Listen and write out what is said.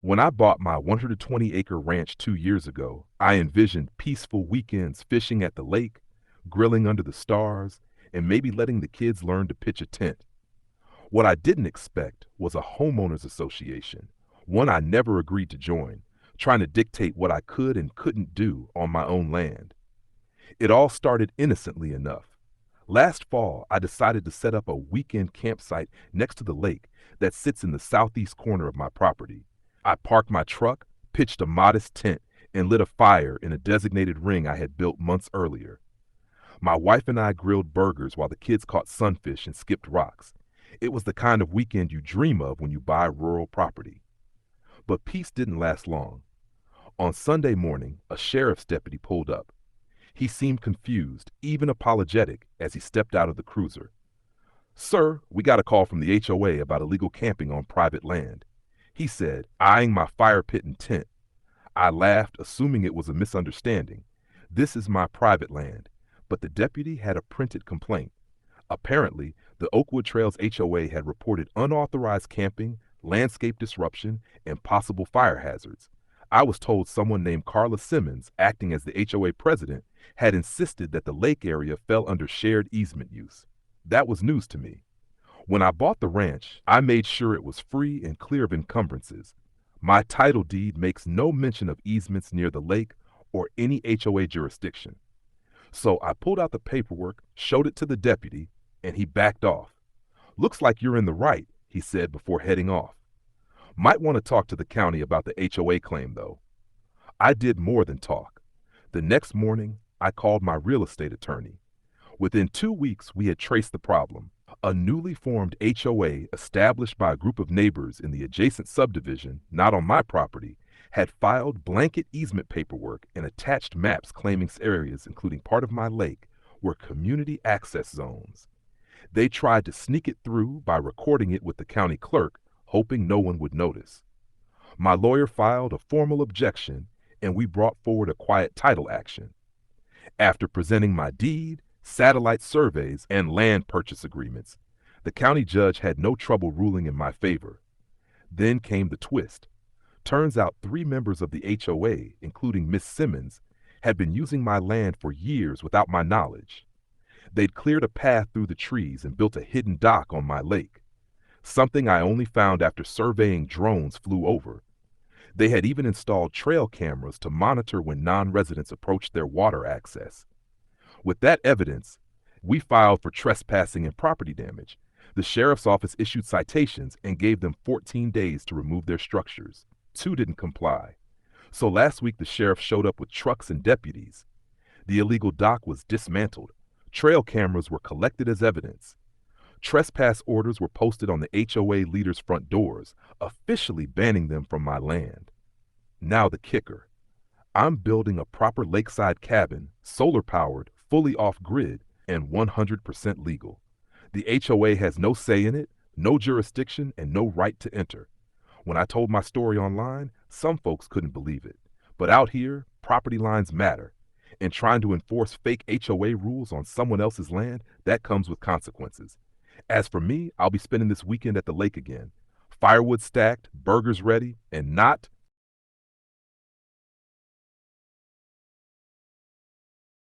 When I bought my 120-acre ranch 2 years ago, I envisioned peaceful weekends fishing at the lake, grilling under the stars, and maybe letting the kids learn to pitch a tent. What I didn't expect was a homeowners association, one I never agreed to join, trying to dictate what I could and couldn't do on my own land. It all started innocently enough. Last fall, I decided to set up a weekend campsite next to the lake that sits in the southeast corner of my property. I parked my truck, pitched a modest tent, and lit a fire in a designated ring I had built months earlier. My wife and I grilled burgers while the kids caught sunfish and skipped rocks. It was the kind of weekend you dream of when you buy rural property. But peace didn't last long. On Sunday morning, a sheriff's deputy pulled up. He seemed confused, even apologetic, as he stepped out of the cruiser. "Sir, we got a call from the HOA about illegal camping on private land," he said, eyeing my fire pit and tent. I laughed, assuming it was a misunderstanding. This is my private land, but the deputy had a printed complaint. Apparently, the Oakwood Trails HOA had reported unauthorized camping, landscape disruption, and possible fire hazards. I was told someone named Carla Simmons, acting as the HOA president, had insisted that the lake area fell under shared easement use. That was news to me. When I bought the ranch, I made sure it was free and clear of encumbrances. My title deed makes no mention of easements near the lake or any HOA jurisdiction. So I pulled out the paperwork, showed it to the deputy, and he backed off. "Looks like you're in the right," he said before heading off. "Might want to talk to the county about the HOA claim, though." I did more than talk. The next morning, I called my real estate attorney. Within 2 weeks, we had traced the problem. A newly formed HOA established by a group of neighbors in the adjacent subdivision, not on my property, had filed blanket easement paperwork and attached maps claiming areas, including part of my lake, were community access zones. They tried to sneak it through by recording it with the county clerk, hoping no one would notice. My lawyer filed a formal objection, and we brought forward a quiet title action. After presenting my deed, satellite surveys, and land purchase agreements, the county judge had no trouble ruling in my favor. Then came the twist. Turns out 3 members of the HOA, including Miss Simmons, had been using my land for years without my knowledge. They'd cleared a path through the trees and built a hidden dock on my lake, something I only found after surveying drones flew over. They had even installed trail cameras to monitor when non-residents approached their water access. With that evidence, we filed for trespassing and property damage. The sheriff's office issued citations and gave them 14 days to remove their structures. 2 didn't comply. So last week the sheriff showed up with trucks and deputies. The illegal dock was dismantled. Trail cameras were collected as evidence. Trespass orders were posted on the HOA leaders' front doors, officially banning them from my land. Now the kicker. I'm building a proper lakeside cabin, solar-powered, fully off-grid, and 100% legal. The HOA has no say in it, no jurisdiction, and no right to enter. When I told my story online, some folks couldn't believe it. But out here, property lines matter. And trying to enforce fake HOA rules on someone else's land, that comes with consequences. As for me, I'll be spending this weekend at the lake again. Firewood stacked, burgers ready, and not